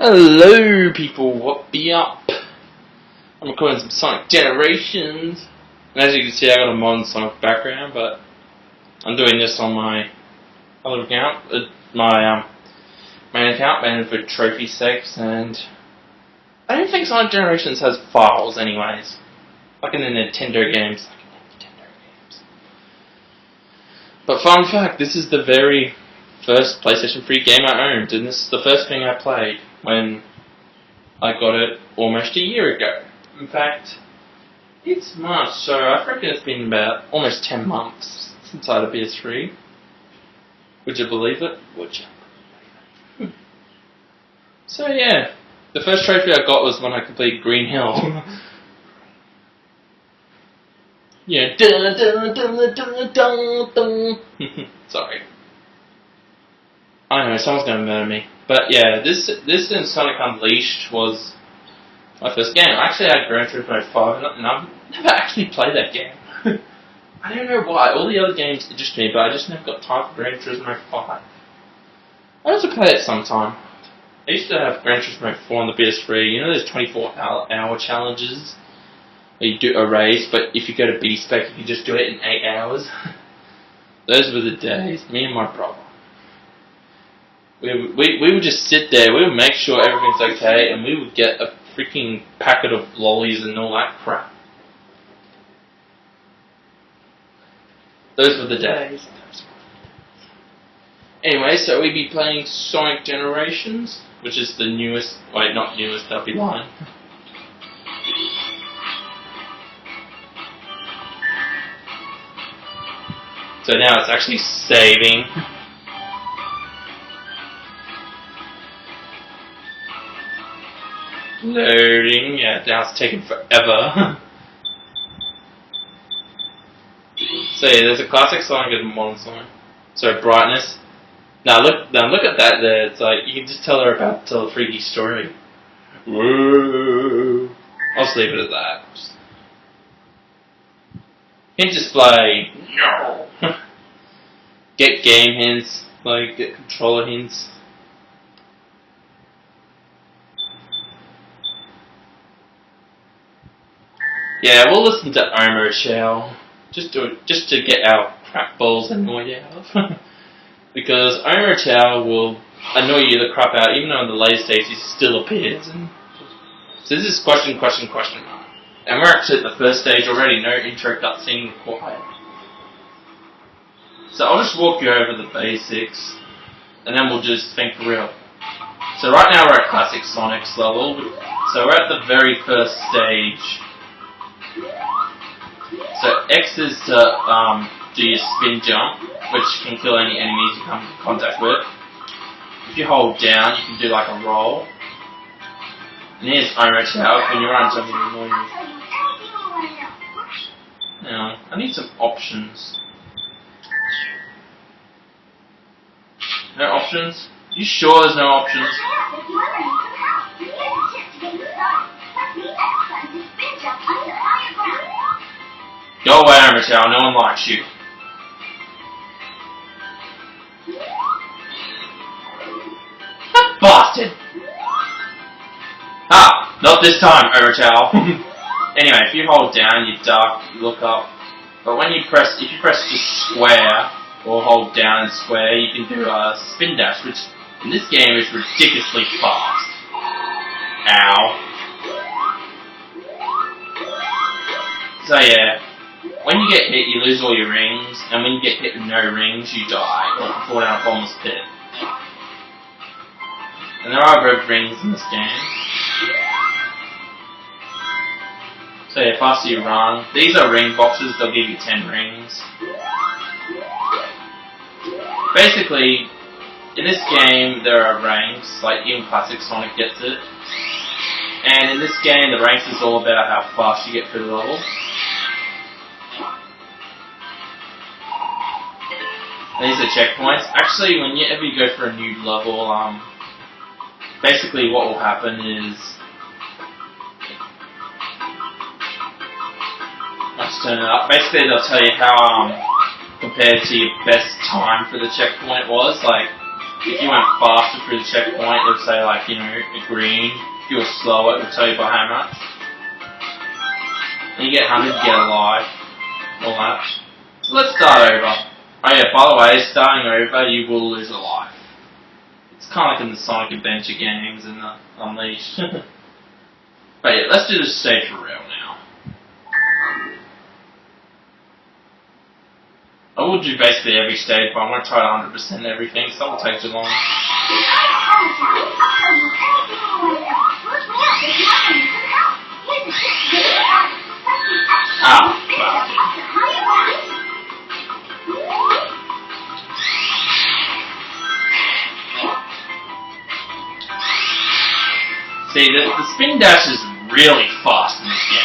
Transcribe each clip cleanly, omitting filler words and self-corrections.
Hello people, what be up? I'm recording some Sonic Generations, and as you can see I got a modern Sonic background, but I'm doing this on my other account, my main account, mainly for trophy sakes, and I don't think Sonic Generations has files anyways, like in the Nintendo games. But fun fact, this is the very first PlayStation 3 game I owned, and this is the first thing I played when I got it almost a year ago. In fact, it's March, so I reckon it's been about almost 10 months since I had a PS3. Would you believe it? Would you? So yeah, the first trophy I got was when I completed Green Hill. Yeah. Sorry. I know, someone's gonna murder me. But yeah, this in Sonic Unleashed was my first game. I actually had Gran Turismo 5 and I've never actually played that game. I don't know why. All the other games interest me, but I just never got time for Gran Turismo 5. I also play it sometime. I used to have Gran Turismo 4 on the PS3. You know those 24-hour challenges? Where you do a race, but if you go to B-Spec, you can just do it in 8 hours. Those were the days. Me and my brother. We would just sit there, we would make sure everything's okay, and we would get a freaking packet of lollies and all that crap. Those were the days. Anyway, so we'd be playing Sonic Generations, which is the newest, wait, not newest, that'd be lying. So now it's actually saving. Loading, yeah, now it's taking forever. So yeah, there's a classic Sonic and a modern Sonic. So brightness. Now look at that there. It's like you can just tell her about tell a freaky story. Whoa! I'll just leave it at that. Hint display. No. Get game hints, like get controller hints. Yeah, we'll listen to Omo Chow just to get our crap balls annoyed out of. Because Omo Chow will annoy you the crap out, even though in the later stage he still appears. And so this is question mark. And we're actually at the first stage already, no intro cutscene required. So I'll just walk you over the basics, and then we'll just think for real. So right now we're at Classic Sonic's level, so we're at the very first stage. So X is to do your spin jump, which can kill any enemies you come into contact with. If you hold down, you can do like a roll. And here's Omo Chow, when you run something annoying. Now, I need some options. No options? You sure there's no options? Go away, Omo Chow, no one likes you. That bastard! Ah, not this time, Omo Chow. Anyway, if you hold down, you duck, you look up. But when you press, if you press just square, or hold down and square, you can do a spin dash, which in this game is ridiculously fast. Ow. So yeah, when you get hit, you lose all your rings, and when you get hit with no rings, you die, or you fall down a bottomless pit. And there are red rings in this game. So yeah, faster you run. These are ring boxes, they'll give you 10 rings. Basically, in this game there are ranks, like even Classic Sonic gets it. And in this game the ranks is all about how fast you get through the level. These are checkpoints. Actually, whenever you go for a new level, basically what will happen is... Let's turn it up. Basically they'll tell you how, compared to your best time for the checkpoint was, like, if you went faster through the checkpoint, it would say like, you know, a green. If you were slower, it would tell you by how much. And you get 100, you get a life. All that. So let's start over. Oh yeah, by the way, starting over, you will lose a life. It's kind of like in the Sonic Adventure games and the Unleashed. But yeah, let's do this stage for real now. I will do basically every stage, but I'm going to try to 100% everything, so it will take too long. Ah, see, the spin dash is really fast in this game.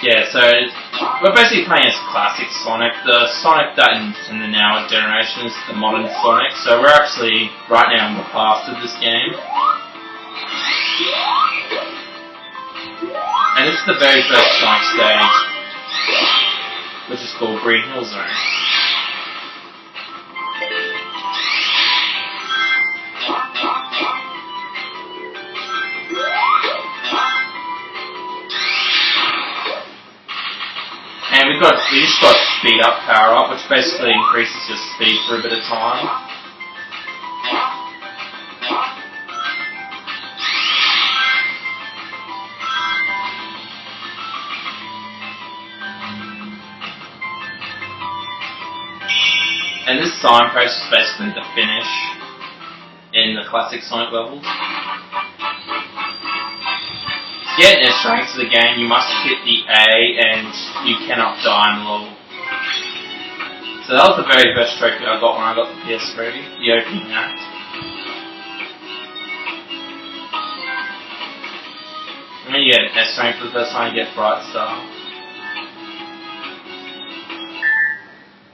Yeah, so we're basically playing as classic Sonic. The Sonic that in the now generation is the modern Sonic, so we're actually right now in the past of this game. And this is the very first Sonic stage, which is called Green Hill Zone. And we just got speed up power up, which basically increases your speed for a bit of time. And this signpost is basically the finish in the classic Sonic levels. To get an strength to the game, you must hit the A and you cannot die in the level. So that was the very first trophy I got when I got the PS3, the opening act. And then you get an S strength for the first time, you get Bright Star.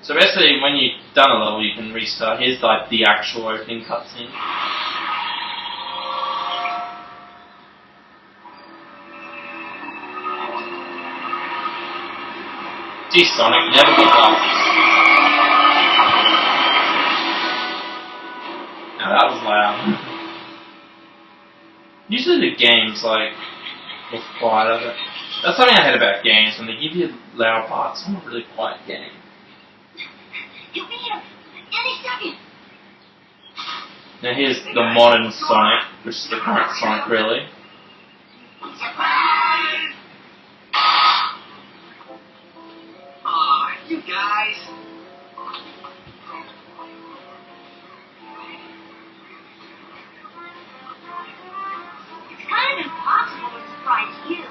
So basically, when you've done a level, you can restart. Here's like the actual opening cutscene. Gee, Sonic, never give up. Now that was loud. Usually the games like look quieter. That's something I hate about games, when they give you loud parts on a really quiet game. You'll be here any second. Now here's the modern Sonic, which is the current Sonic really. Surprise! Aw, you guys. It's kind of impossible to surprise you.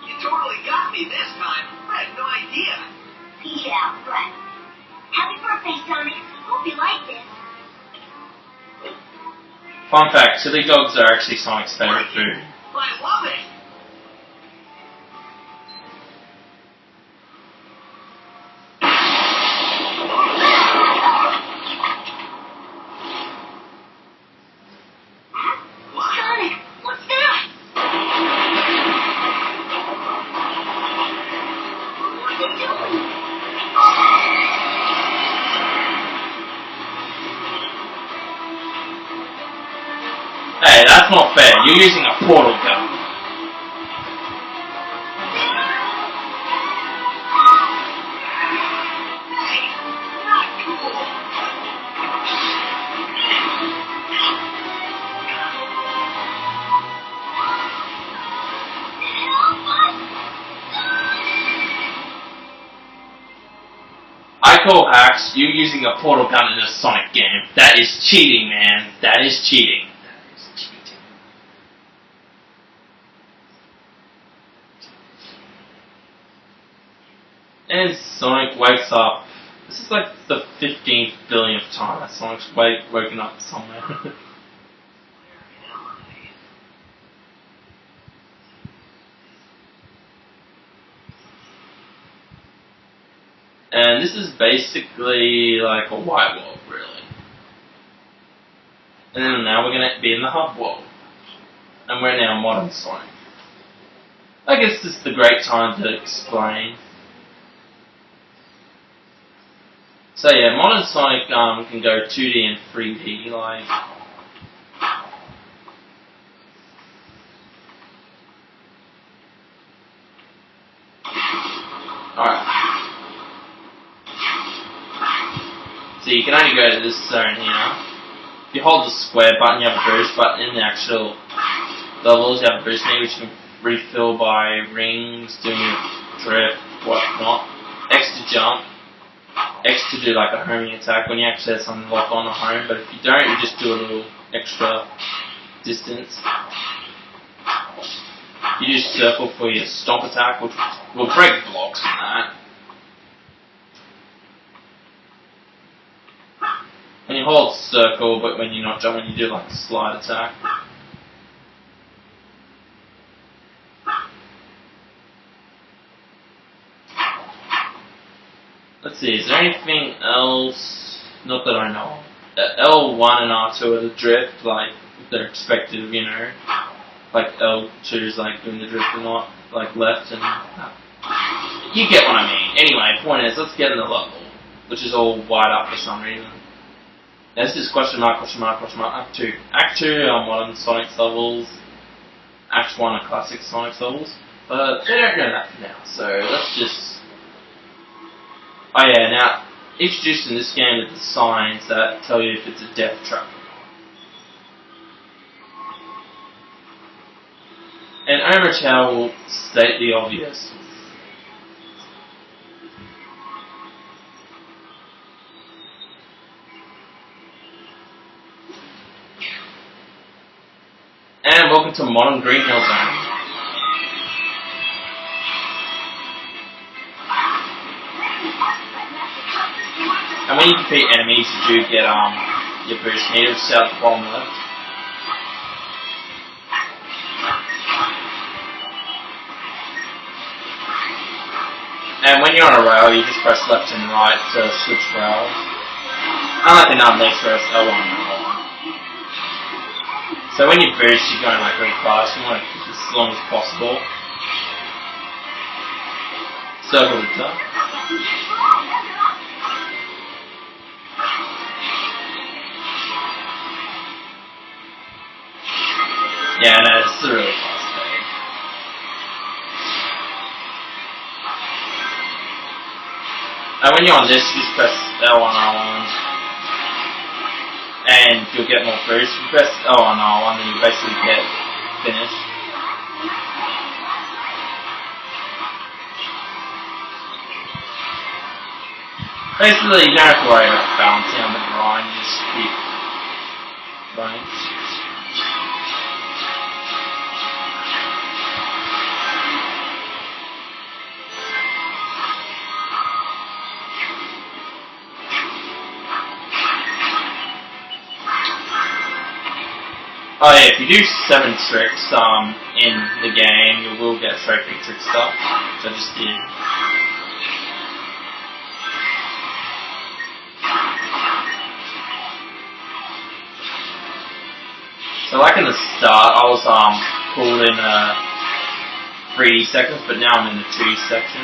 You totally got me this time. I had no idea. Yeah, right. Happy birthday, Sonic. Hope you like this. Fun fact, chili dogs are actually Sonic's favorite food. I love it. Sonic, what's that? What are you doing? Hey, that's not fair. You're using a portal gun. Hey, not cool. Help us! I call hacks you using a portal gun in a Sonic game. That is cheating, man. That is cheating. And Sonic wakes up. This is like the 15th billionth time that Sonic's woken up somewhere. And this is basically like a white world, really. And then now we're going to be in the hub world. and we're now Modern Sonic. I guess this is the great time to explain. So yeah, Modern Sonic can go 2D and 3D, like... Alright. So you can only go to this zone here. If you hold the square button, you have a boost, but in the actual levels, you have a boost meter, which you can refill by rings, doing a drift, whatnot. X to jump. X to do like a homing attack when you actually have something locked on a home, but if you don't, you just do a little extra distance. You use circle for your stomp attack, which will break blocks and that. When you hold circle, but when you're not jumping, you do like a slide attack. Let's see, is there anything else? Not that I know of. L1 and R2 are the drift, like, they're expected, you know. Like L2 is like doing the drift and not, like, left and... You get what I mean. Anyway, point is, let's get in the level, which is all white up for some reason. Now, this is question mark, Act 2. Act 2 are Modern Sonic's levels. Act 1 are classic Sonic's levels. But they don't know that for now, so let's just... Oh yeah, now, introduced in this game are the signs that tell you if it's a death trap. And Omertown will state the obvious. And welcome to Modern Green Hill Zone. And when you defeat enemies, you do get your boost meter, which is out the bottom left. And when you're on a rail, you just press left and right to switch rails. Unlike in these rails, L1 and L1. So when you boost, you're going like really fast. You want to keep it as long as possible. Circle the top. Yeah, no, it's a really fast thing. And when you're on this, you just press L1, R1, and you'll get more boost. If you press L1, R1, then you basically get finished. Basically, you don't have to worry about balancing on the grind, you just keep running. Oh yeah, if you do 7 tricks in the game, you will get trophy trick stuff, which I just did. So like in the start, I was pulled in 3D sections, but now I'm in the 2D section.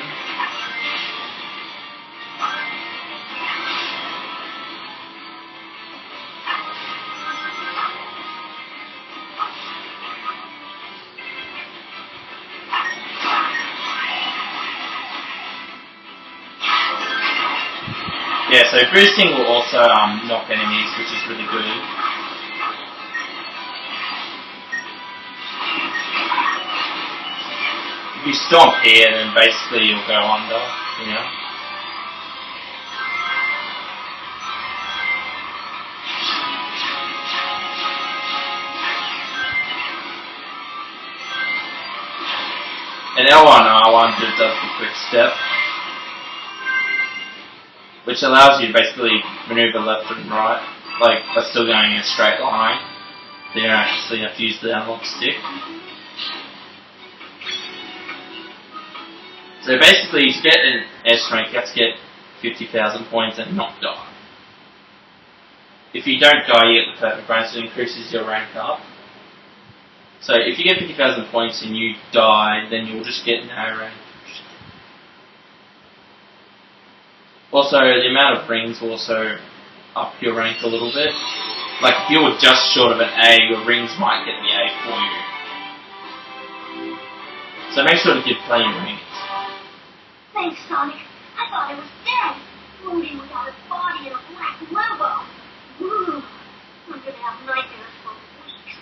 Yeah, so boosting will also knock enemies, which is really good. If you stomp here, then basically you'll go under, you know. And L1 R1 does the quick step, which allows you to basically maneuver left and right, like by still going in a straight line. So you don't actually have to use the analog stick. So basically, to get an S rank, you have to get 50,000 points and not die. If you don't die, you get the perfect rank, so it increases your rank up. So if you get 50,000 points and you die, then you'll just get no rank. Also, the amount of rings will also up your rank a little bit. Like if you were just short of an A, your rings might get the A for you. So make sure to give plenty of rings. Thanks, Sonic. I thought I was dead, floating without a body in a black limbo. Ooh, I'm gonna have nightmares for weeks.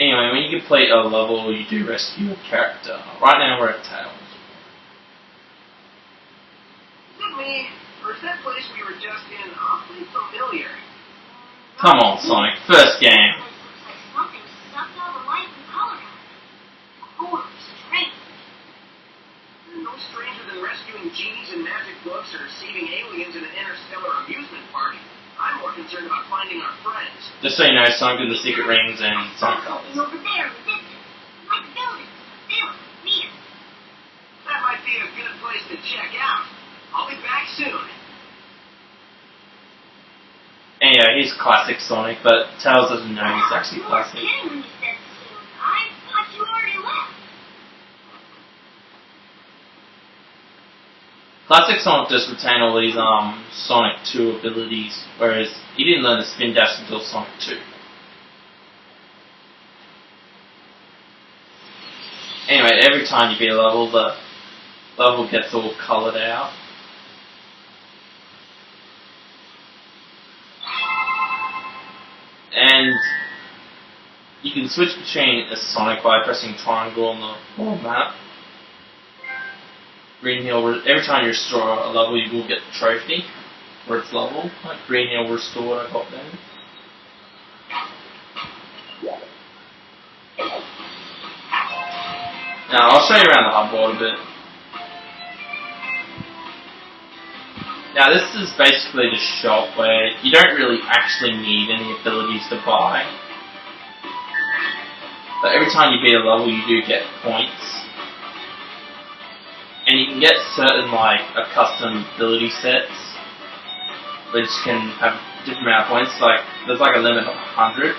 Anyway, when you complete a level, you do rescue a character. Right now we're at Tails. Is it me, or is that place we were just in awfully familiar? Come on, Sonic. First game. This looks like something sucked all the life and color out of it. Or strange. No stranger than rescuing genies and magic books or saving aliens in an interstellar amusement park. I'm more concerned about finding our friends. Just so you know, Sonic did the secret rings and Sonic Something colors. over there in the distance. Like buildings, feeling weird. That might be a good place to check out. I'll be back soon. Anyway, he's classic Sonic, but Tails doesn't know he's actually You were classic. kidding when you said soon. I thought you already left. Classic Sonic does retain all these Sonic 2 abilities, whereas he didn't learn the spin dash until Sonic 2. Anyway, every time you beat a level, the level gets all coloured out. And you can switch between a Sonic by pressing triangle on the world map. Green Hill, every time you restore a level, you will get the trophy for its level. Like Green Hill restored, I got then. Now, I'll show you around the hub world a bit. Now, this is basically the shop where you don't really actually need any abilities to buy. But every time you beat a level, you do get points. And you can get certain, like, custom ability sets, which can have different amount of points. Like, there's like a limit of 100.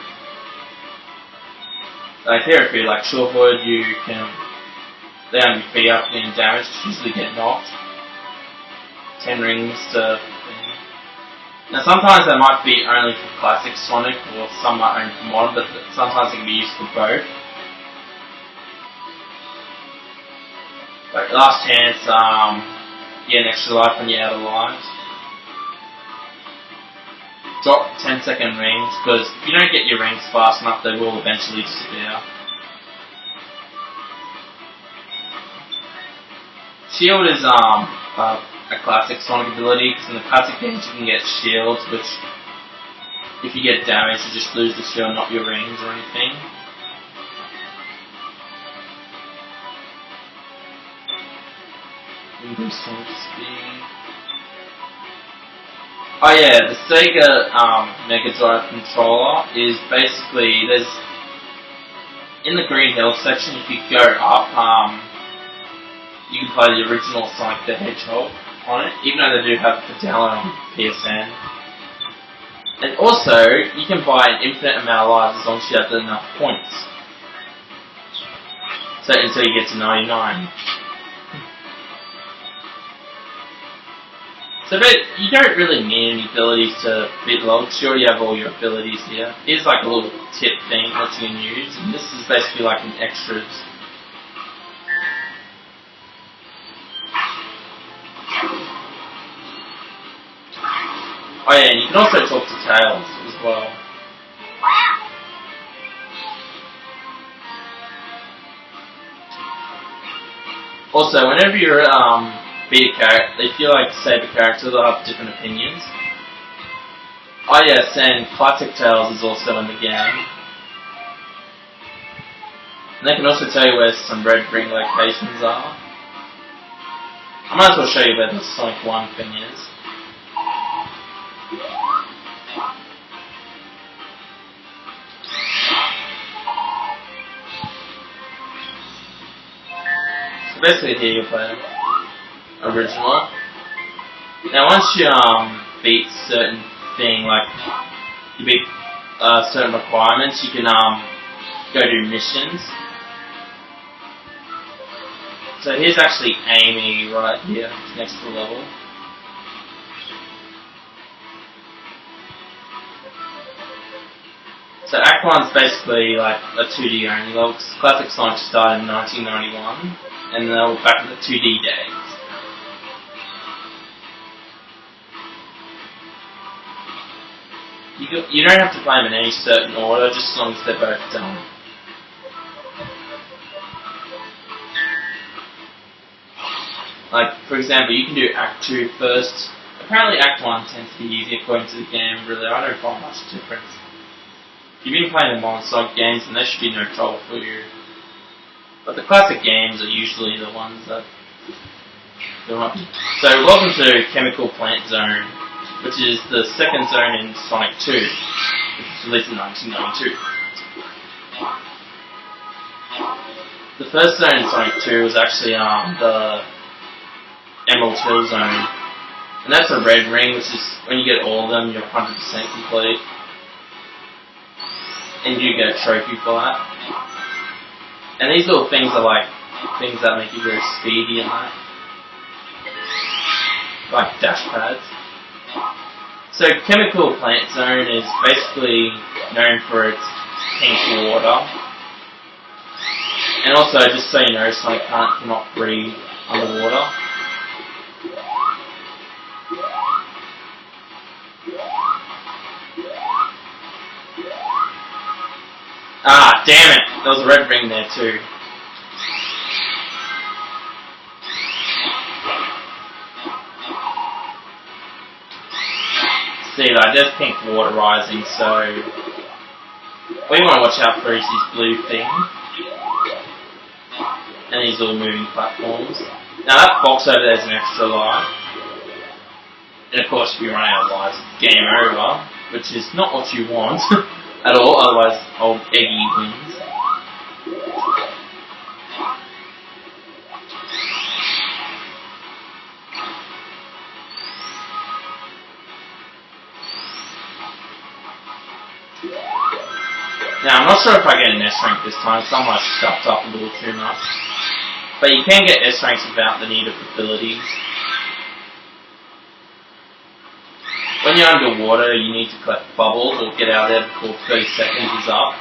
Like here, if you're like short-footed, you can lay on your feet up and damage, usually get knocked. 10 rings to... Now sometimes they might be only for classic Sonic, or some might only for modern, but sometimes they can be used for both. Like last chance, you get an extra life when you're out of lives. Drop 10-second rings, because if you don't get your rings fast enough, they will eventually disappear. Shield is a classic Sonic ability, because in the classic games you can get shields, which if you get damaged you just lose the shield, not your rings or anything. Increase Sonic speed. Oh yeah, the Sega Mega Drive controller is basically, there's, in the Green Hill section, if you go up, you can play the original Sonic the Hedgehog on it, even though they do have the download on PSN. And also, you can buy an infinite amount of lives as long as you have enough points. So until you get to 99. So but you don't really need any abilities to beat the level, because you already have all your abilities here. Here's like a little tip thing that you can use, and this is basically like an extras. Oh yeah, and you can also talk to Tails as well. Wow. Also, whenever you're beat a character, if you like save a character, they'll have different opinions. Oh yes, and Classic Tails is also in the game. And they can also tell you where some red ring locations are. I might as well show you where the Sonic 1 thing is. So basically here you play original. Now once you beat certain thing, like you beat certain requirements, you can go do missions. So here's actually Amy right here, next to the level. So Act 1's basically like a 2D only level, because Classic Sonic started in 1991, and they were back in the 2D days. You don't have to play them in any certain order, just as long as they're both done. Like, for example, you can do Act 2 first. Apparently Act 1 tends to be easier according to the game, really. I don't find much difference. If you've been playing the Modern Sonic games, then there should be no trouble for you. But the classic games are usually the ones that... So, welcome to Chemical Plant Zone, which is the second zone in Sonic 2, which was released in 1992. The first zone in Sonic 2 was actually the Emerald Hill Zone, and that's a red ring, which is when you get all of them, you're 100% complete, and you get a trophy for that. And these little things are like things that make you very speedy and that, like dash pads. So Chemical Plant Zone is basically known for its pink water. And also, just so you know, Sonic cannot breathe underwater. Ah, damn it! There was a red ring there too. See, like, there's pink water rising, so what you want to watch out for is this blue thing and these little moving platforms. Now that box over there is an extra life, and of course if you run out of lives, game over, which is not what you want at all, otherwise old Eggy wins. Now, I'm not sure if I get an S rank this time, because I'm like stuffed up a little too much. But you can get S ranks without the need of abilities. When you're underwater, you need to collect bubbles or get out of there before 30 seconds is up.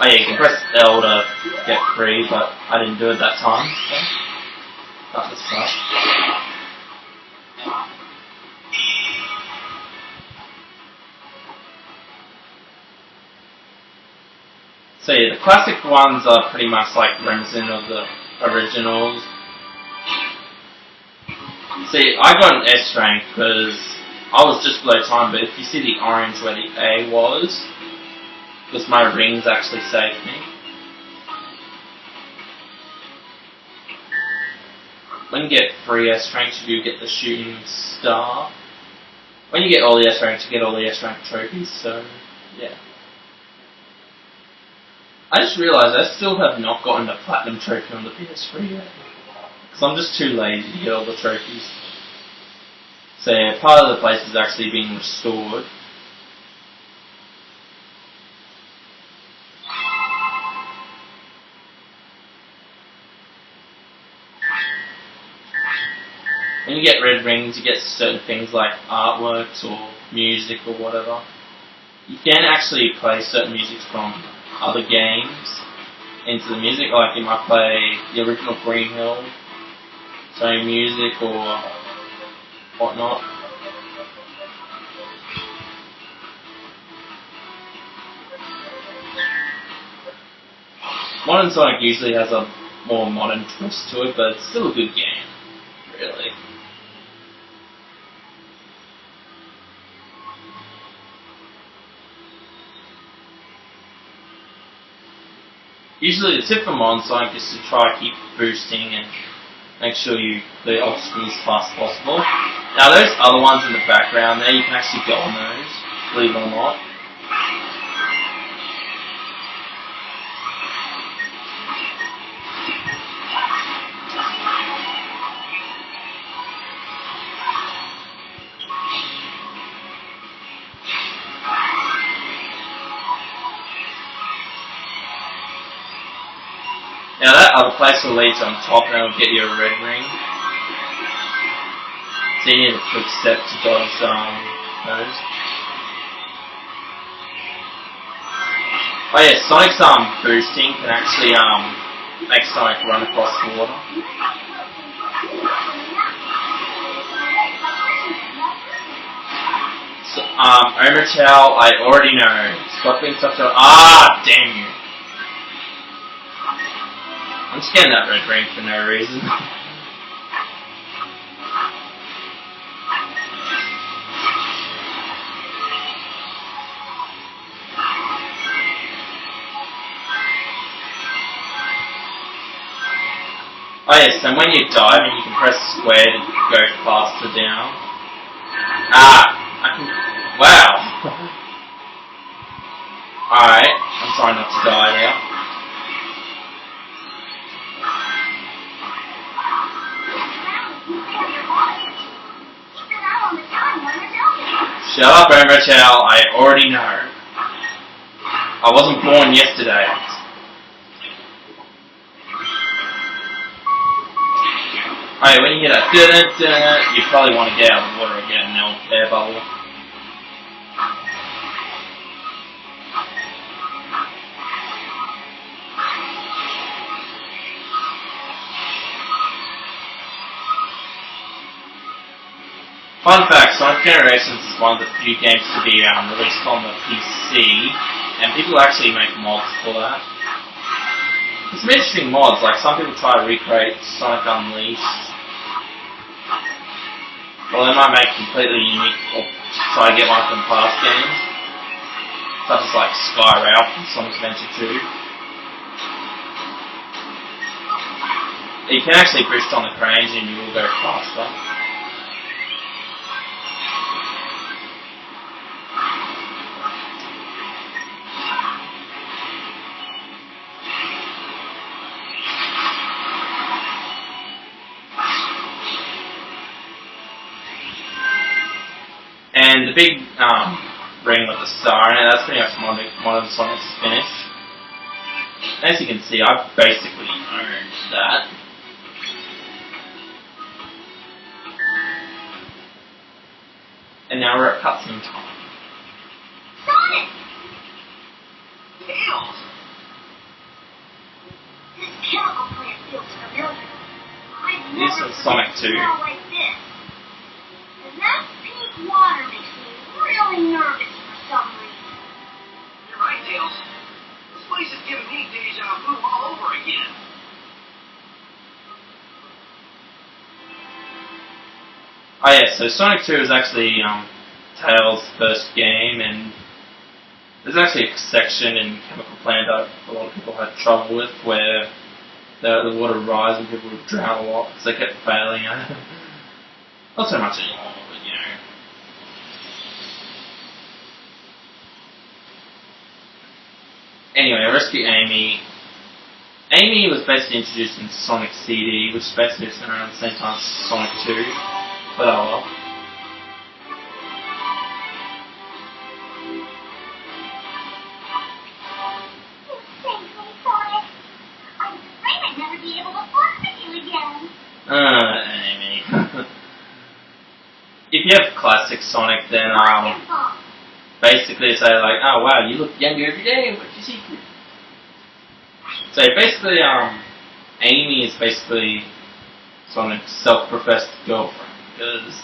Oh yeah, you can press L to get free, but I didn't do it that time. So that was fun. So yeah, the classic ones are pretty much like reminiscent of the originals. See, I got an S rank because I was just below time, but if you see the orange where the A was, because my rings actually saved me. When you get 3 S ranks, you do get the shooting star. When you get all the S ranks, you get all the S rank trophies, so yeah. I just realised I still have not gotten the Platinum Trophy on the PS3 yet. Because I'm just too lazy to get all the trophies. So yeah, part of the place is actually being restored. When you get red rings, you get certain things like artworks or music or whatever. You can actually play certain music from other games into the music, like you might play the original Green Hill, Sony music or whatnot. Modern Sonic usually has a more modern twist to it, but it's still a good game, really. Usually the tip for Modern Sonic is to try to keep boosting and make sure you clear obstacles as fast as possible. Now those other ones in the background there, you can actually go on those, believe it or not. Now that other place will lead on top and it'll get you a red ring. So you need a quick step to dodge those. Oh yeah, Sonic's boosting can actually make Sonic run across the water. So, Omertel, I already know. Stop being such a damn you. I'm just getting that red ring for no reason. Oh yes, and when you dive, and you can press square to go faster down. I can. Wow. Alright, I'm trying not to die now. Shut up, Omertel, I already know. I wasn't born yesterday. Alright, when you hear that you probably want to get out of the water again, no air bubble. Fun fact, Sonic Generations is one of the few games to be released on the PC, and people actually make mods for that. There's some interesting mods, like some people try to recreate Sonic Unleashed. Well, they might make completely unique, or try to get one from past games, such as like Sky Rail from Sonic Adventure 2. You can actually boost on the cranes and you will go faster. And the big ring with the star in it, that's pretty much Modern Sonic's finish. As you can see, I've basically earned that. And now we're at cutscene time. Sonic! Tails! This chemical plant feels familiar. I've This never is Sonic 2. smell like this. And that pink water makes me really nervous for some reason. You're right, Tails. This place is giving me deja vu all over again. Oh yeah, so Sonic 2 is actually Tails' first game, and there's actually a section in Chemical Plant that a lot of people had trouble with, where the water rise and people would drown a lot because they kept failing at it. Not so much anymore, but you know. Anyway, rescue Amy. Amy was basically introduced in Sonic CD, which is basically around the same time as Sonic 2. But oh well. You saved me, Sonic. I was afraid I'd never be able to fly with you again. Amy. If you have classic Sonic, then basically say like, oh wow, you look younger every day. What's your secret? So basically, Amy is basically Sonic's self-professed girlfriend. Because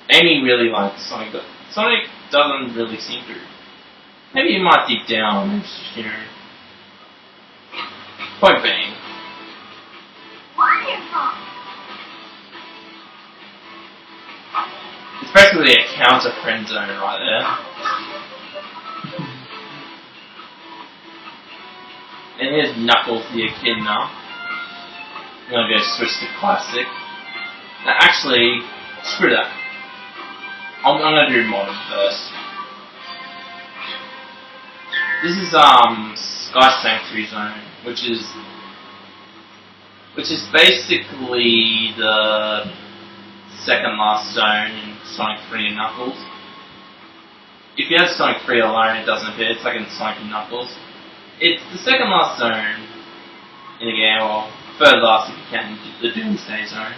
Amy really likes Sonic, but Sonic doesn't really seem to. Maybe he might deep down, you know. Point being. Wonderful. It's basically a counter friend zone right there. And here's Knuckles the Echidna. I'm gonna go switch to classic. Now actually, screw that. I'm gonna do modern first. This is Sky Sanctuary Zone, which is basically the second last zone in Sonic 3 and Knuckles. If you have Sonic 3 alone, it doesn't appear. It's like in Sonic and Knuckles. It's the second last zone in the game, or third last if you can, the Doomsday Zone,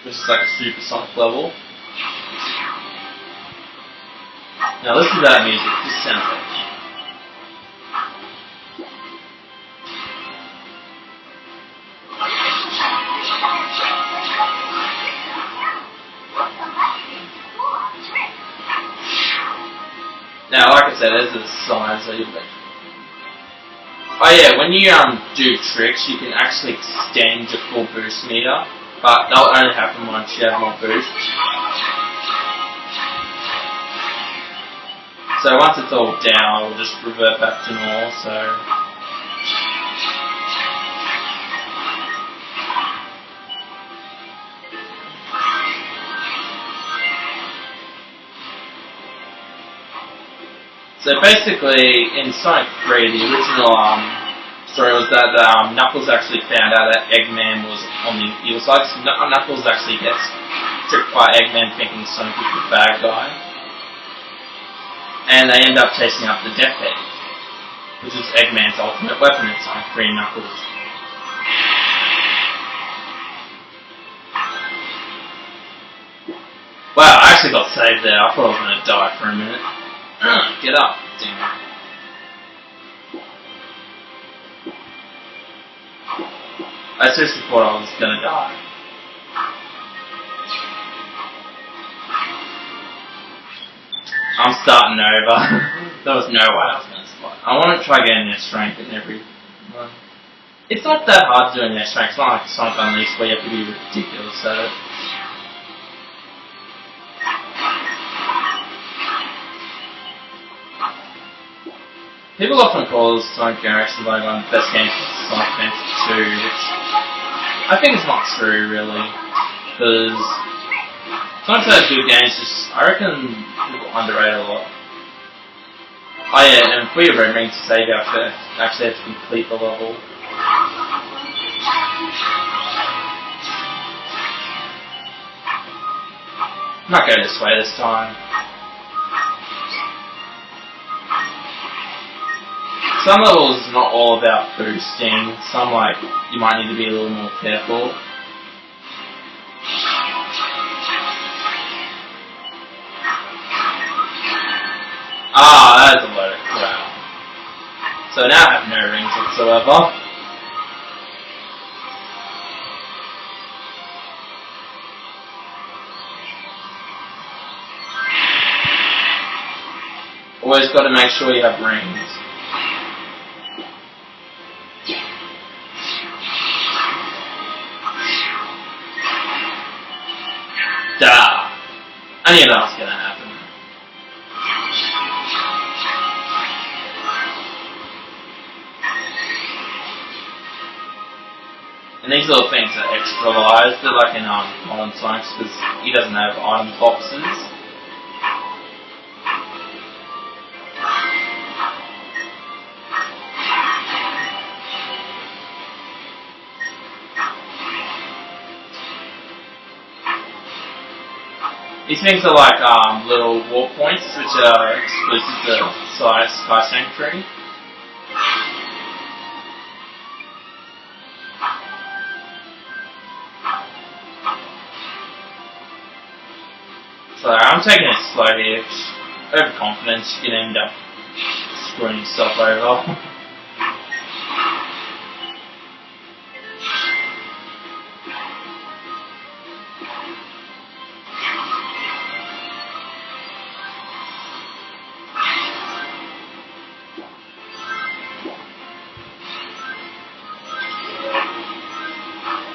which is like a supersonic level. Now listen to that music, this sounds like now, like I said, there's the signs that you like. Oh yeah, when you do tricks, you can actually extend your full boost meter, but that'll only happen once you have more boost. So once it's all down, it'll just revert back to normal. So basically, in Sonic 3, the original story was that Knuckles actually found out that Eggman was on the evil side. So Knuckles actually gets tricked by Eggman thinking Sonic is the bad guy. And they end up chasing up the Death Egg, which is Eggman's ultimate weapon in Sonic 3 Knuckles. Wow, I actually got saved there. I thought I was going to die for a minute. Get up, damn it. I seriously thought I was gonna die. I'm starting over. There was no way I was gonna spot. I want to try getting their strength in every one. It's not that hard doing their strength. It's not like Sonic Unleashed where you have to be ridiculous at it. People often call Sonic Generation like one of the best games since Sonic Adventure 2, which I think is not true, really, because Sonic's had good games, just I reckon people underrate a lot. Oh yeah, and for your red ring to save you actually have to complete the level. I'm not going this way this time. Some levels is not all about boosting. Some, like, you might need to be a little more careful. Ah, that's a load of crap. So now I have no rings whatsoever. Always got to make sure you have rings. I knew that was going to happen. And these little things are extra lives. They're like in Modern Sonic because he doesn't have item boxes. These things are like little warp points which are exclusive to Sky Sanctuary. So I'm taking it slow here. Overconfidence, you can end up screwing yourself over.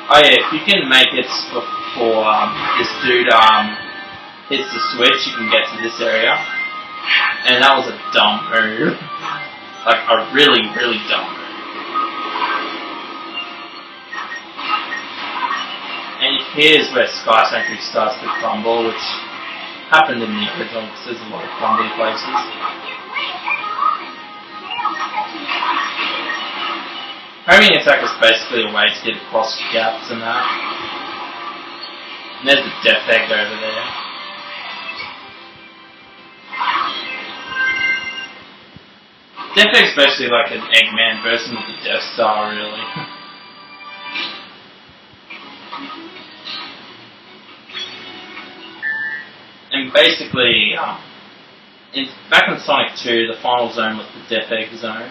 Oh yeah, if you can make it before this dude hits the switch, you can get to this area. And that was a dumb move. Like a really, really dumb move. And here's where Sky Sanctuary starts to crumble, which happened in the original because there's a lot of crumbly places. Homing attack is basically a way to get across gaps and that. And there's the Death Egg over there. Death Egg's basically like an Eggman version of the Death Star, really. And basically, back in Sonic 2, the final zone was the Death Egg zone.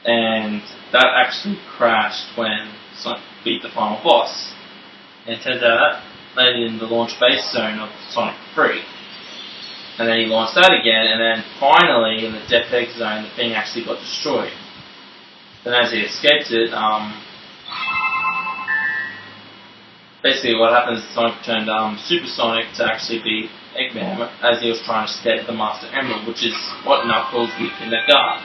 And that actually crashed when Sonic beat the final boss. And it turns out that landed in the launch base zone of Sonic 3. And then he launched that again, and then finally, in the Death Egg zone, the thing actually got destroyed. Then as he escaped it, basically what happens is Sonic turned Supersonic to actually be Eggman as he was trying to escape the Master Emerald, which is what Knuckles the Echidna guards.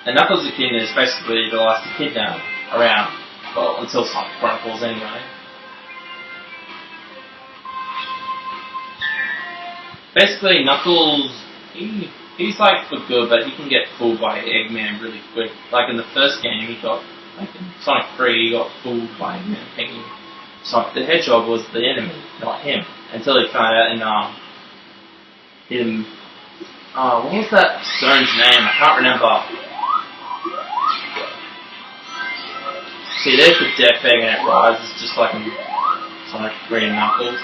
And Knuckles the Echidna is basically the last Echidna around, well, until Sonic Chronicles anyway. Basically, Knuckles, he's like for good, but he can get fooled by Eggman really quick. Like in the first game, he got, like in Sonic 3, he got fooled by Eggman thinking Sonic the Hedgehog was the enemy, not him. Until he found out in, what was that zone's name? I can't remember. See, there's the Death Egg and it rises just like in Sonic 3 and Knuckles.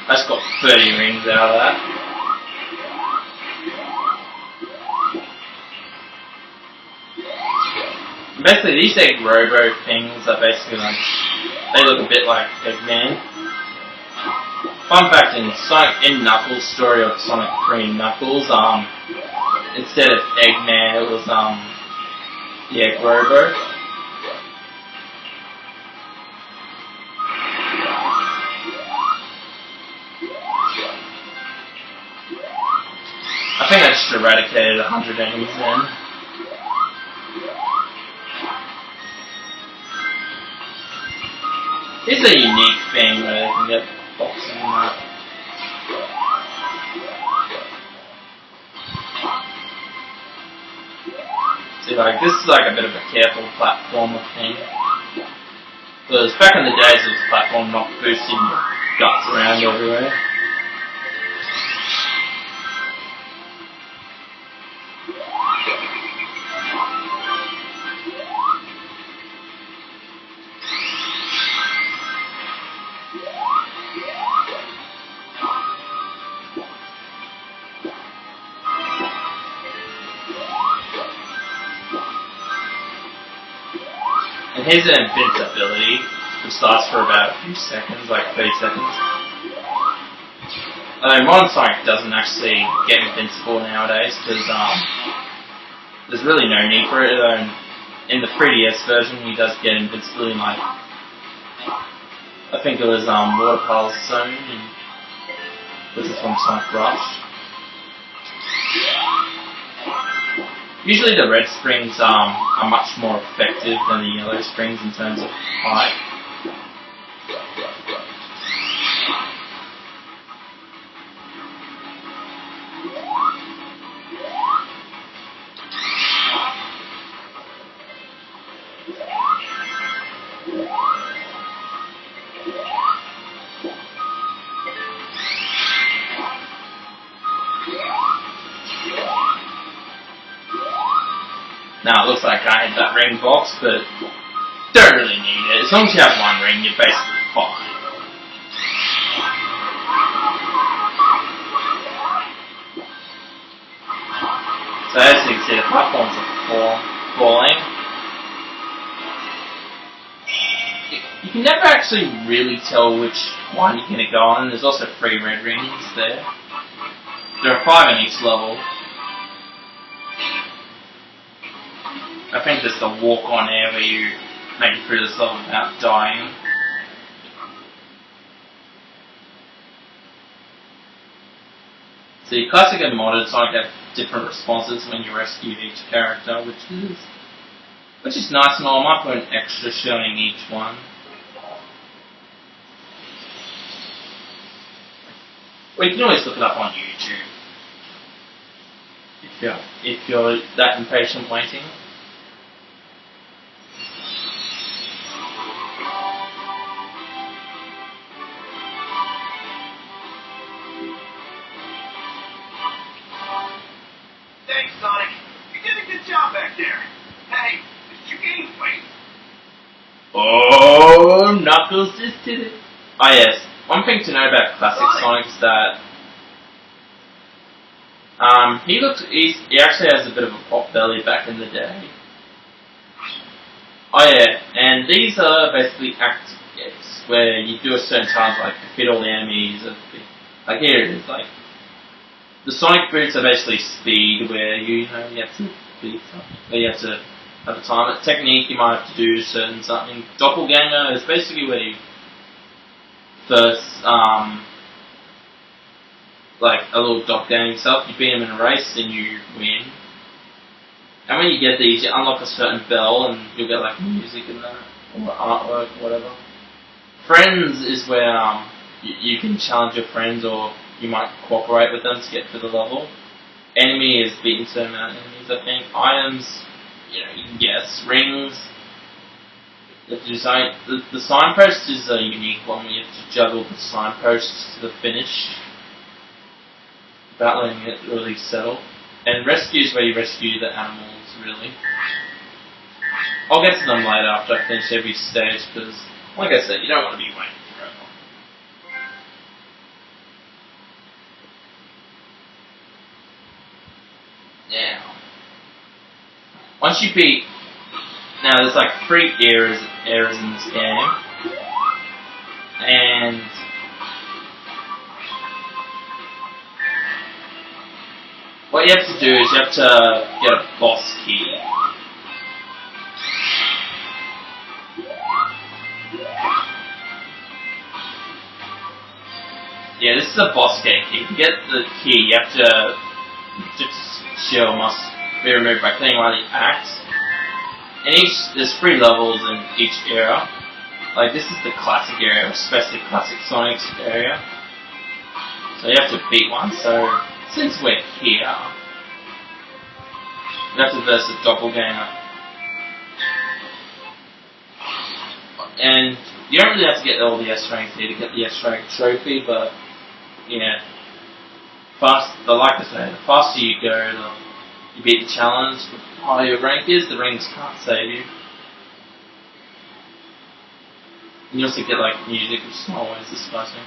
I just got 30 rings out of that. Basically, these Egg Robo things are basically like, they look a bit like Eggman. Fun fact, in Knuckles' story of Sonic 3 and Knuckles, instead of Eggman, it was the Egg Robo. I think I just eradicated 100 enemies then. It's a unique thing where they can get boxing and that. See, like, this is like a bit of a careful platformer thing. Because back in the days it was platform not boosting your guts around everywhere. And here's an invincibility, which lasts for about a few seconds, like 30 seconds. Modern Sonic doesn't actually get invincible nowadays, because there's really no need for it. In the 3DS version, he does get invincibility in, like, I think it was Water Palace Zone, which is from Sonic Rush. Usually the red springs are much more effective than the yellow springs in terms of height. Now it looks like I had that ring box, but don't really need it. As long as you have one ring, you're basically fine. So as you can see, the platforms are falling. You can never actually really tell which one you're going to go on. There's also 3 red rings there. There are 5 in each level. I think there's the walk-on air where you make it through this level without dying. See, classic and modern Sonic have different responses when you rescue each character, which is nice and all. I might put an extra showing each one. Well, you can always look it up on YouTube if you're that impatient waiting. Thanks, Sonic. You did a good job back there. Hey, did you gain weight? Oh, Knuckles just did it. Oh yes, one thing to know about classic Sonic is that he actually has a bit of a pop belly back in the day. Oh yeah, and these are basically acts where you do a certain challenge, like defeat all the enemies. Like here it is, like the Sonic boots are basically speed, where you have to beat something, where you have to have a time. A technique you might have to do certain something. Doppelganger is basically where you first like a little doppelganger yourself. You beat him in a race, and you win. And when you get these, you unlock a certain bell, and you'll get like music and that, or artwork, or whatever. Friends is where you can challenge your friends, or you might cooperate with them to get through the level. Enemy is beating certain amount of enemies, I think. Items, you can guess. Rings. The signpost is a unique one where you have to juggle the signposts to the finish without letting it really settle. And rescue is where you rescue the animals, really. I'll get to them later after I finish every stage, because, like I said, you don't want to be waiting forever. Now, once you beat... Now, there's like 3 eras in this game. And... what you have to do is you have to get a boss key. Yeah, this is a boss gate key. To get the key, you have to... Just shell must be removed by cleaning one of the acts. And there's 3 levels in each era. Like, this is the classic area, especially classic Sonic's area. So you have to beat one, so... Since we're here, we have to verse a doppelganger. And you don't really have to get all the S ranks here to get the S rank trophy, but yeah. Like I say, the faster you go, you beat the challenge, the higher your rank is, the rings can't save you. And you also get like music, which is not always the spice thing.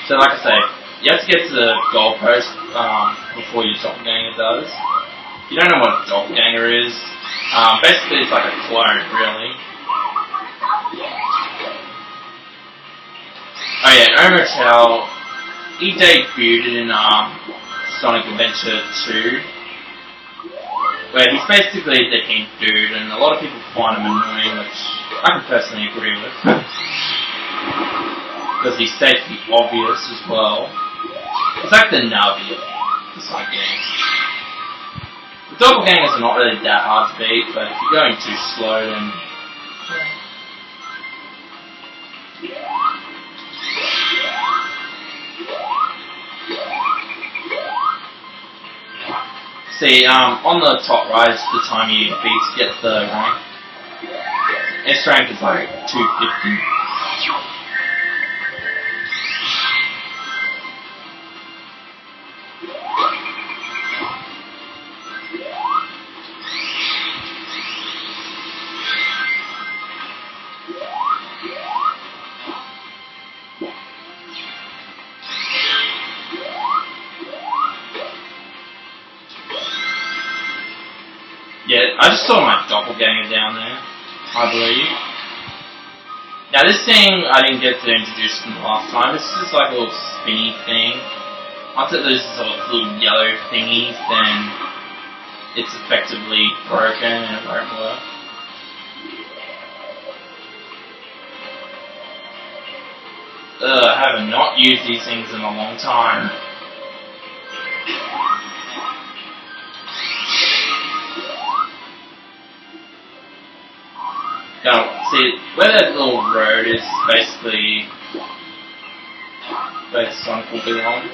So like I say, you have to get to the goalpost before your doppelganger does. If you don't know what a doppelganger is, basically it's like a clone, really. Oh yeah, Omotel, he debuted in Sonic Adventure 2, where he's basically the hint dude, and a lot of people find him annoying, which I can personally agree with. Because he states the obvious as well. It's like the Navi of the Sonic games. The doppelgangers are not really that hard to beat, but if you're going too slow, then... See, on the top right is the time you beat to get the rank. S rank is like 250. Yeah, I just saw my doppelganger down there, I believe. Now this thing I didn't get to introduce from the last time. This is just like a little spinny thing. Once it loses all its little yellow thingies, then it's effectively broken and it won't work. I have not used these things in a long time. Now, see, where that little road is basically where Sonic will belong.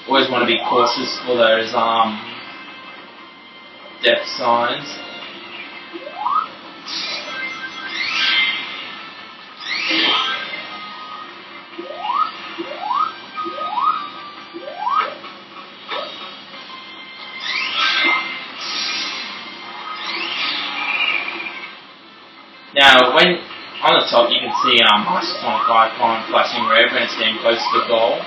Always want to be cautious for those death signs. Now, when on the top you can see Master Sonic icon flashing red when it's getting close to the goal.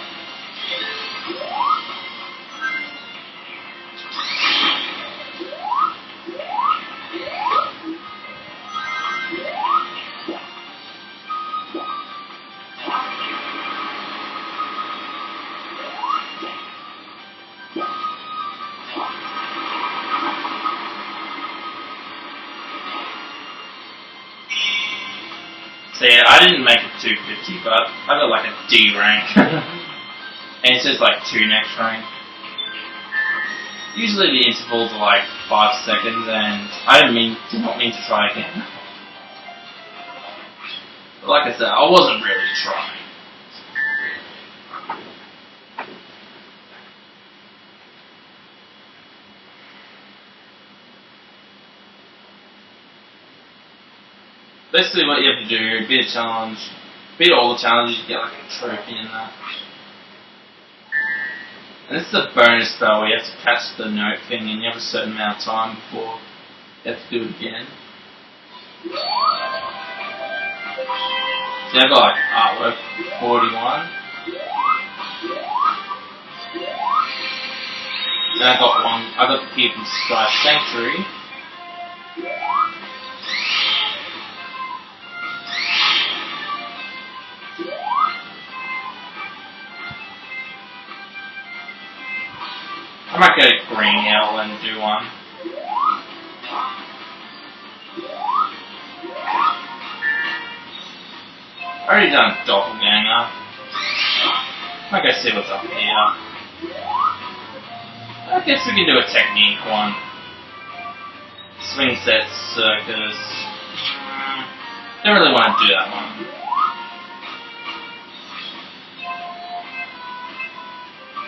So yeah, I didn't make it 250, but I got like a D rank. And it says like 2 next rank. Usually the intervals are like 5 seconds, and I did not mean to try again. But like I said, I wasn't really trying. Basically what you have to do, beat a challenge, beat all the challenges, you get like a trophy in that. And this is a bonus spell where you have to catch the note thing and you have a certain amount of time before you have to do it again. So I've got like artwork 41. Then I got the key from Sky Sanctuary. I might get a green owl and do one. I already done Doppelganger. I guess see what's up here. I guess we can do a technique one. Swing set circus. Don't really want to do that one.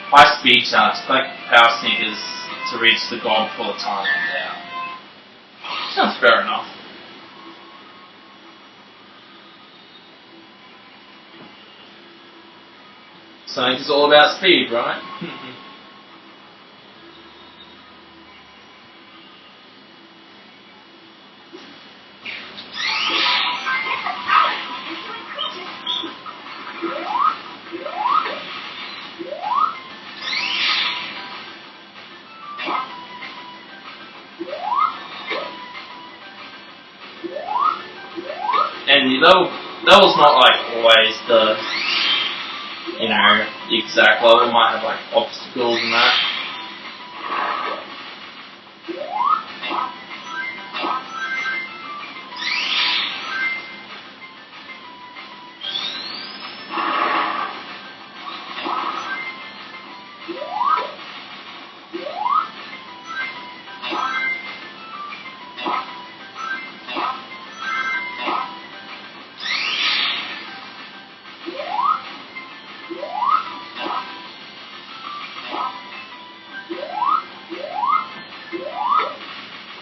High speed challenge, collect power sneakers to reach the goal before the time runs out. Sounds fair enough. Sonic is all about speed, right? And that was not like always the, the exact level. It might have like obstacles and that.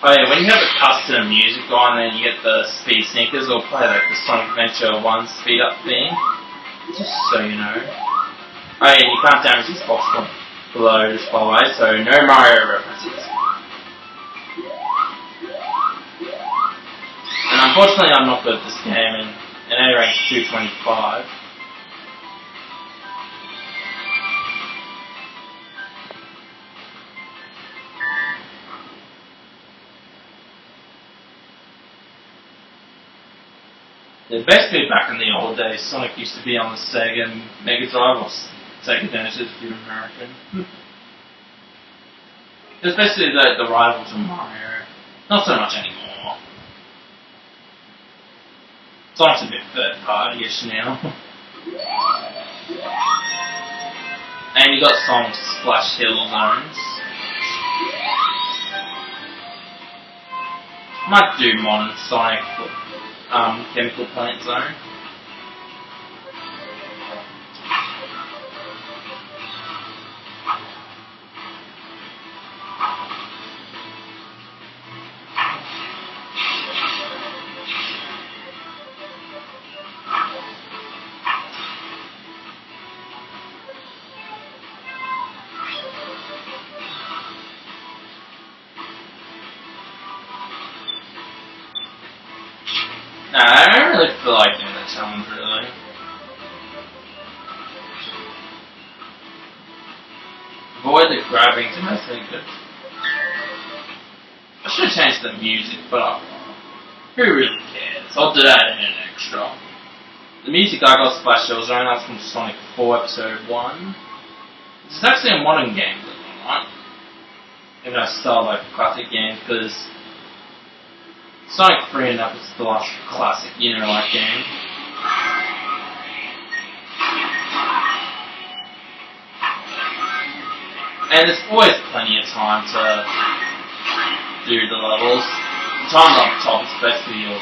Oh yeah, when you have the custom music on and you get the speed sneakers, or play like the Sonic Adventure 1 speed up thing, just so you know. Oh yeah, you can't damage this box from below, just by the way, so no Mario references. And unfortunately I'm not good at this game, and A rank's 225. The best bit back in the old days, Sonic used to be on the Sega Mega Drive, or Sega Genesis if you're American. It's basically the rival to Mario. Not so much anymore. Sonic's a bit third party-ish now. And you got Sonic's Splash Hill zones. Might do modern Sonic Chemical Plant Zone. really feel like doing the challenge, really. Avoid the grabbing to make it good. I should change the music, but who really cares? I'll do that in an extra. The music I got Splash was only out from Sonic 4 Episode 1. It's actually a modern game, right? If I start like a classic game, because Sonic 3 and that was the last classic, like game. And there's always plenty of time to do the levels. The time up top, especially your.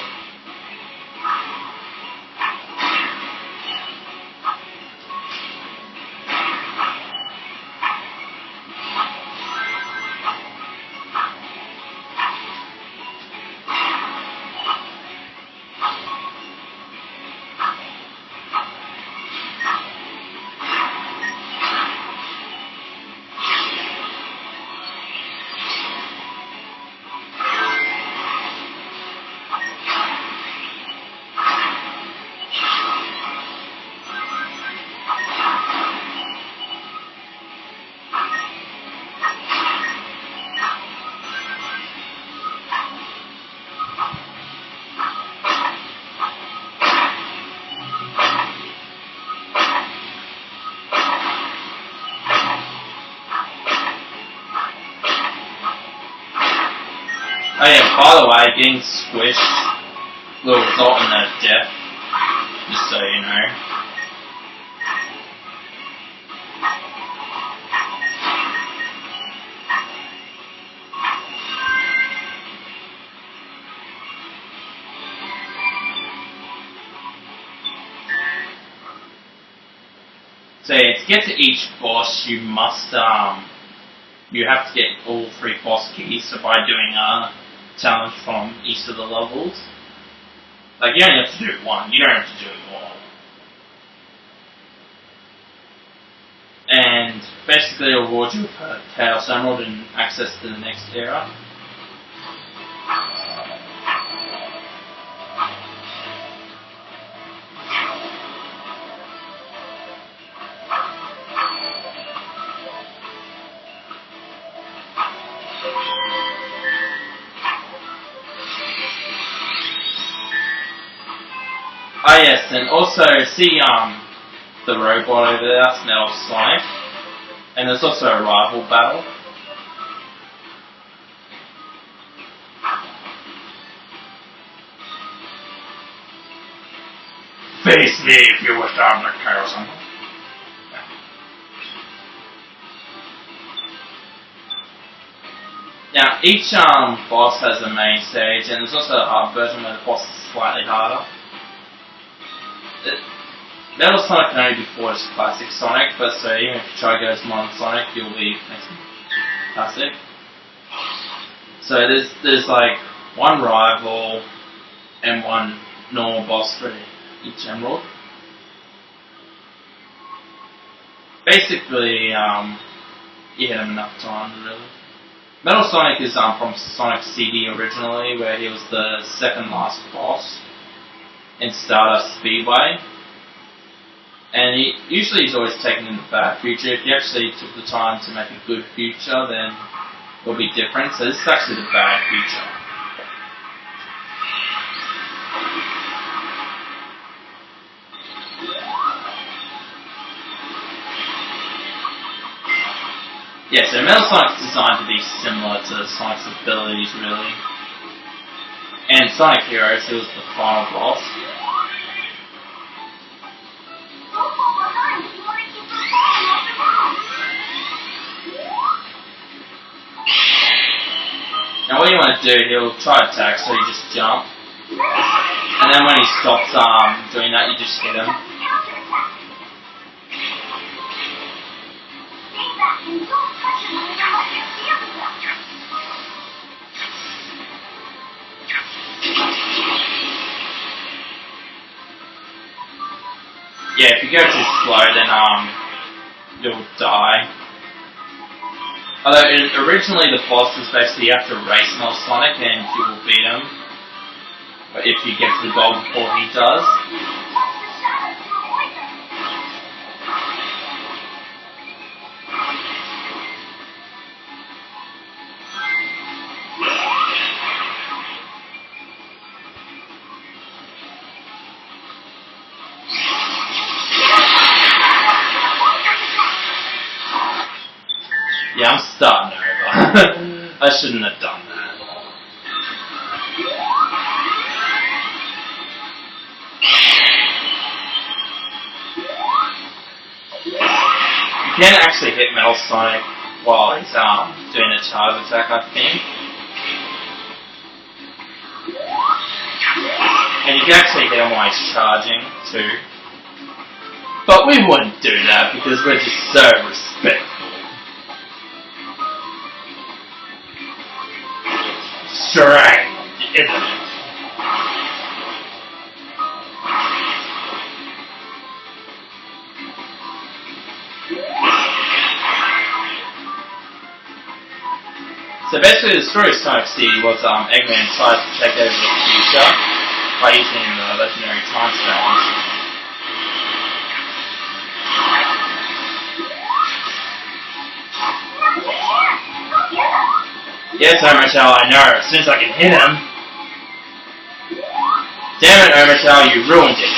Oh yeah, by the way, getting squished will result in a death, just so you know. So yeah, to get to each boss, you have to get all 3 boss keys. So by doing a challenge from each of the levels, like you only have to do 1. You don't have to do it all. And basically, it'll reward you with a Chaos Emerald and access to the next era. Oh yes, and also see the robot over there, Smell Sonic, and there's also a rival battle. Face me if you wish to harm the Chaos Emerald. Now each boss has a main stage, and there's also a hard version where the boss is slightly harder. Metal Sonic can only be fought as classic Sonic, but so even if you try to go as Modern Sonic, you'll be classic. So there's like 1 rival and 1 normal boss for each emerald. Basically, you hit him enough times, really. Metal Sonic is from Sonic CD originally, where he was the second last boss in Stardust Speedway. And usually he's always taken in the bad future. If you actually took the time to make a good future, then it'll be different. So this is actually the bad future. Yeah, so Metal Sonic's designed to be similar to Sonic's abilities, really. And Sonic Heroes, he was the final boss. Now what you want to do, he'll try to attack, so you just jump. And then when he stops doing that, you just hit him. Yeah, if you go too slow, then you'll die. Although originally the boss was basically you have to race Metal Sonic and you will beat him. But if you get to the goal before he does. Yeah, I'm starting over. I shouldn't have done that. You can actually hit Metal Sonic while he's doing a charge attack, I think. And you can actually hit him while he's charging too. But we wouldn't do that because we're just so respectful. Strange, isn't it? So basically the story of Sonic City was Eggman tries to take over the future by using the legendary time stones. Yes, Omertel, I know. As soon as I can hit him. Damn it, Omertel, you ruined it.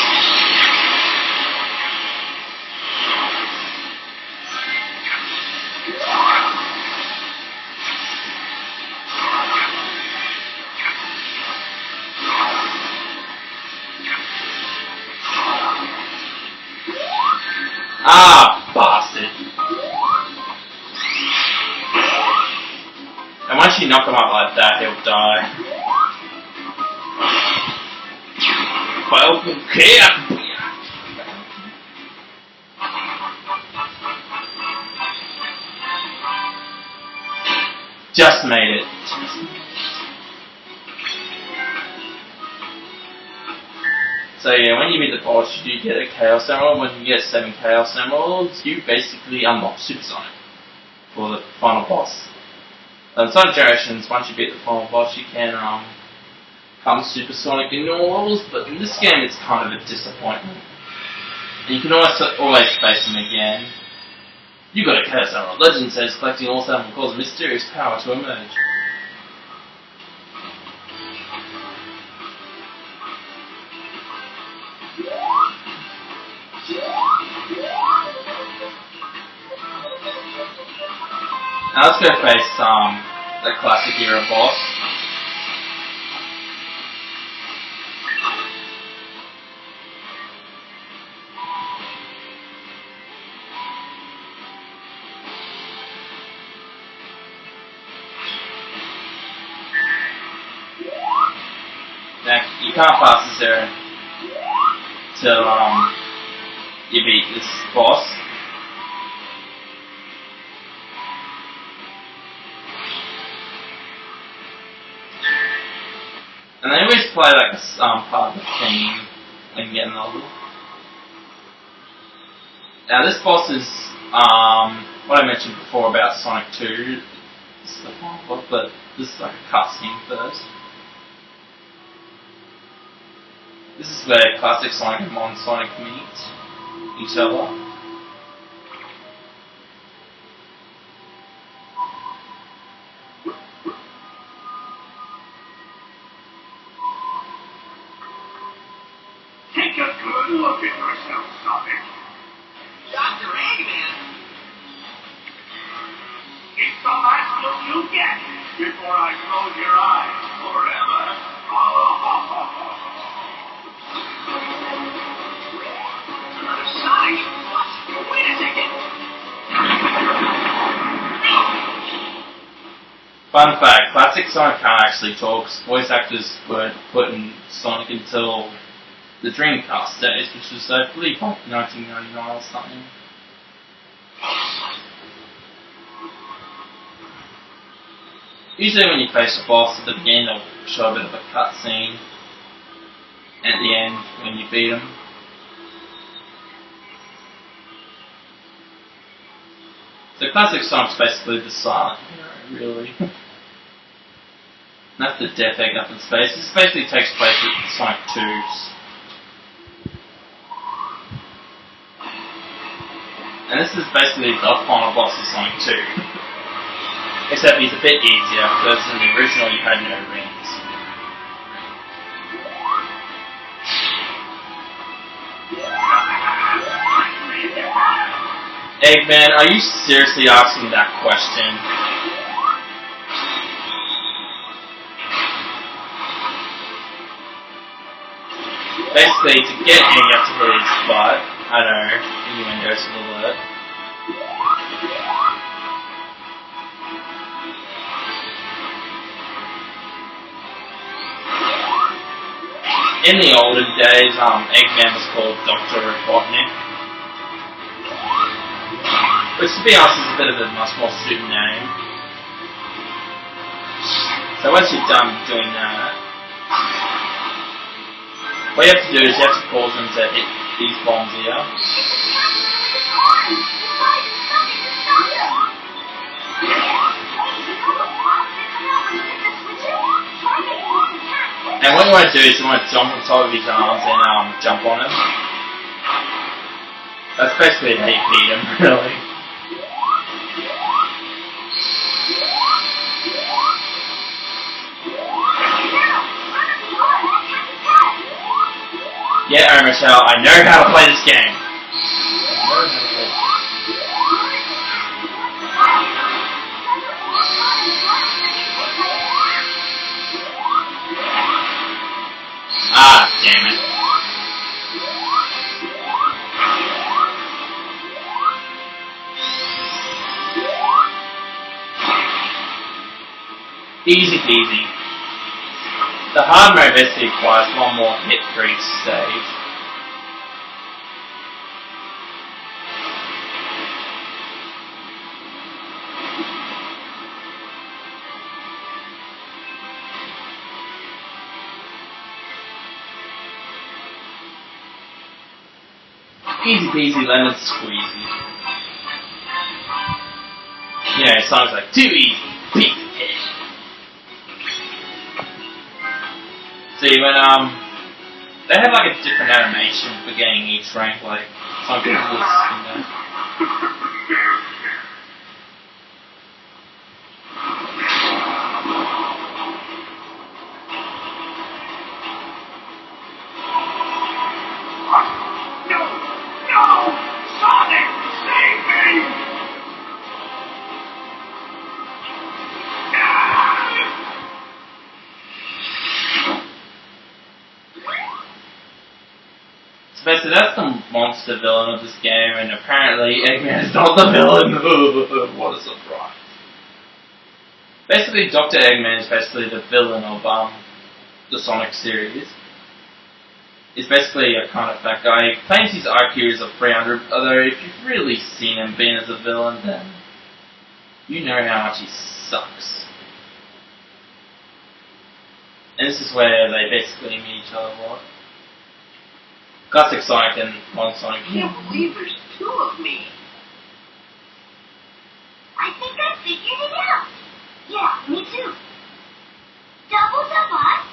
Ah, bastard. And once you knock him out like that, he'll die. Well, yeah. Just made it. So yeah, when you beat the boss, you do get a Chaos Emerald. When you get 7 Chaos Emeralds, you basically unlock Super Sonic for the final boss. In Sonic Generations, once you beat the final boss, you can become Super Sonic in your levels, but in this game it's kind of a disappointment. And you can always face him again. You got a Chaos Emerald. Legend says collecting all 7 will cause a mysterious power to emerge. Now let's go face the classic era boss. Now you can't pass this area till you beat this boss. And they always play like a part of the theme when you get in the level. Now this boss is what I mentioned before about Sonic 2. This is the final boss, but this is like a cutscene first. This is where classic Sonic and modern Sonic meet each other. Take a good look at yourself, Sonic. Dr. Eggman? It's the last look you get before I close your eyes forever. Sonic? What? Wait a second. Fun fact, classic Sonic can't actually talk. Voice actors weren't put in Sonic until the Dreamcast days, which was I believe like 1999 or something. Usually when you face a boss at the beginning, they'll show a bit of a cutscene. At the end, when you beat them. So classic Sonic's basically the silent hero, really. That's the Death Egg up in space. This basically takes place at Sonic 2's. And this is basically the final boss of Sonic 2. Except he's a bit easier, because in the original you had no rings. Eggman, are you seriously asking that question? Basically, to get him, you have to hit his butt. I know, innuendos alert. In the olden days, Eggman was called Dr. Robotnik. Which, to be honest, is a bit of a much more suited name. So once you're done doing that, what you have to do is you have to cause them to hit these bombs here. And what you want to do is you want to jump on top of his arms and jump on him. That's basically how you beat him, really. Yeah, Michelle, I know how to play this game. Ah, damn it. Easy peasy. The hard mode basically requires one more hit for each stage. Easy peasy lemon squeezy. Yeah, it sounds like too easy. See, when they have like a different animation for getting each rank, like some people Sonic, save me! Basically, that's the monster villain of this game, and apparently Eggman is not the villain. What a surprise. Basically, Dr. Eggman is basically the villain of the Sonic series. He's basically a kind of fat guy. He claims his IQ is of 300, although if you've really seen him being as a villain, then you know how much he sucks. And this is where they basically meet each other a lot. Classic Sonic and Modern Sonic. I can't believe there's two of me. I think I figured it out. Yeah, me too. Doubles of us.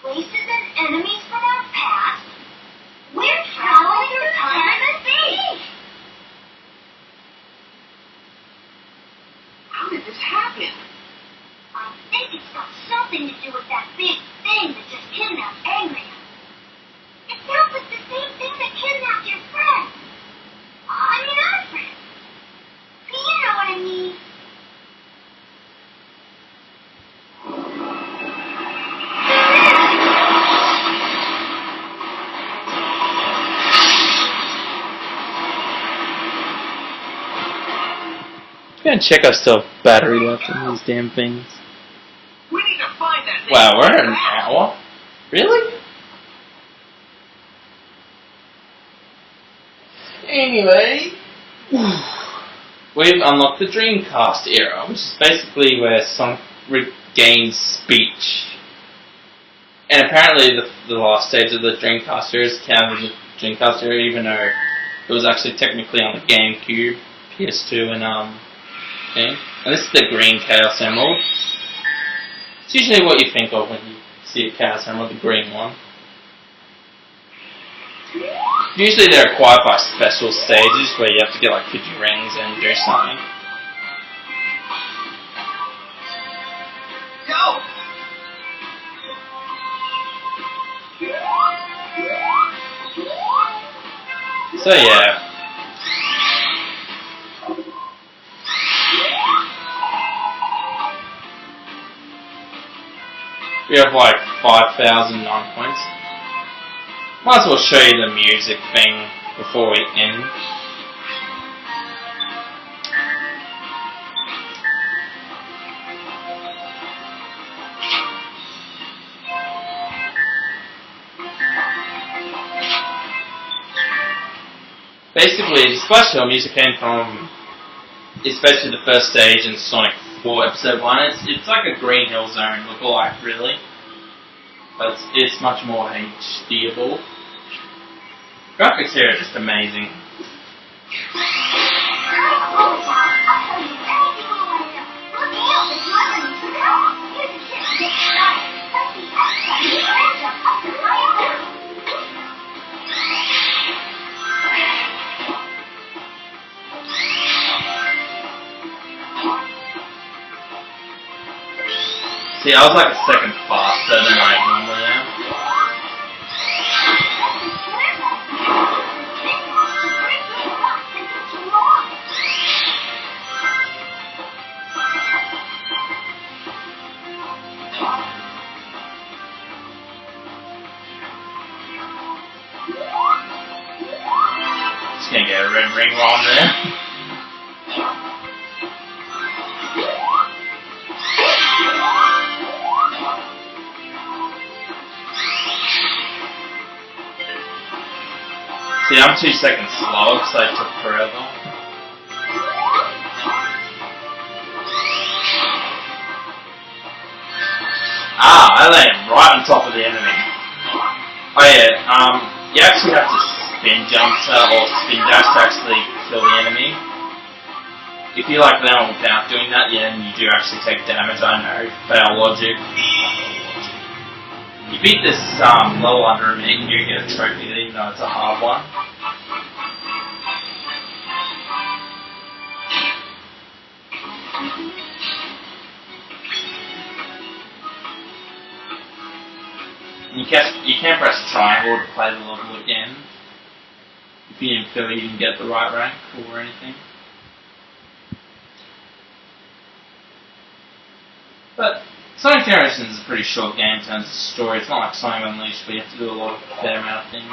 Places and enemies from our past. We're traveling through time and space. How did this happen? I think it's got something to do with that big thing that just kidnapped Eggman. It sounds like the same thing that kidnapped your friend. I mean, our friend. You know what I mean. I'm gonna check our still battery left in these damn things. We need to find that thing. Wow, we're at an hour? Really? Anyway, we've unlocked the Dreamcast Era, which is basically where Sonic regains speech. And apparently the last stage of the Dreamcast Era is counted as the Dreamcast Era, even though it was actually technically on the GameCube, PS2, and thing. And this is the green Chaos Emerald. It's usually what you think of when you see a Chaos Emerald, the green one. Usually they're acquired by special stages where you have to get like 50 rings and do something. Go! So yeah. We have like 5,009 points. Might as well show you the music thing before we end. Basically, the splash hill music came from, it's basically the first stage in Sonic 4 Episode 1. It's like a Green Hill Zone lookalike, really. But it's much more HDable. Graphics here are just amazing. See, I was like a second faster than I normally am. Just gonna get a red ring on there. See, I'm 2 seconds slow because I took forever. Ah, I landed right on top of the enemy. Oh yeah, you actually have to spin jump or spin dash to actually kill the enemy. If you like land without doing that, yeah, then you do actually take damage. I know, fail logic. You beat this level under a minute and you get a trophy, even though it's a hard one. You can press triangle to play the level again if you didn't feel you didn't get the right rank or anything. But Sonic Generations is a pretty short game in terms of story. It's not like Sonic Unleashed where you have to do a fair amount of things.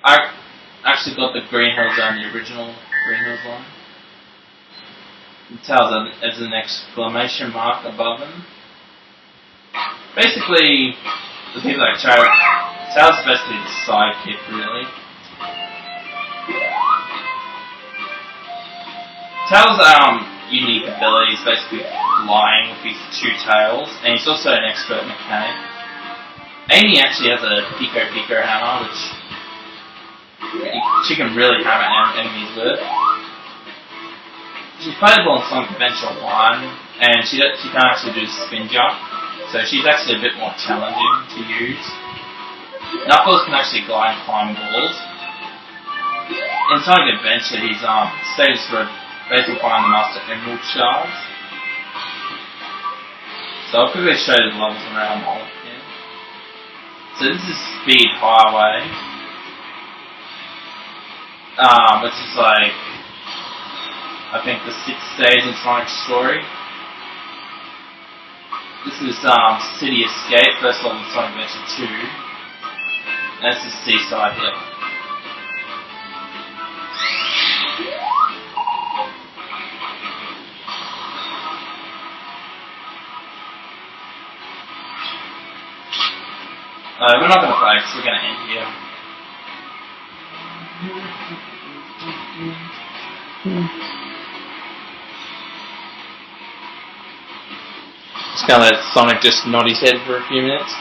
I actually got the Green Hill Zone, the original Green Hills one. It tells there's an exclamation mark above them. Basically, the people like Tails is basically the sidekick, really. Tails' unique ability is basically flying with his 2 tails, and he's also an expert mechanic. Amy actually has a Pico hammer, which she can really hammer enemies with. She's playable in Sonic Adventure 1, and she can't actually do spin jump, so she's actually a bit more challenging to use. Knuckles can actually glide and climb walls. In Sonic Adventure, his stages for basically find the Master Emerald shards. So I'll quickly show you the levels around all again. So this is Speed Highway, which is like, I think the 6th stage in Sonic's story. This is City Escape, first level in Sonic Adventure 2. And this is Seaside Hill. We're not going to play because we're going to end here. Just going to let Sonic just nod his head for a few minutes.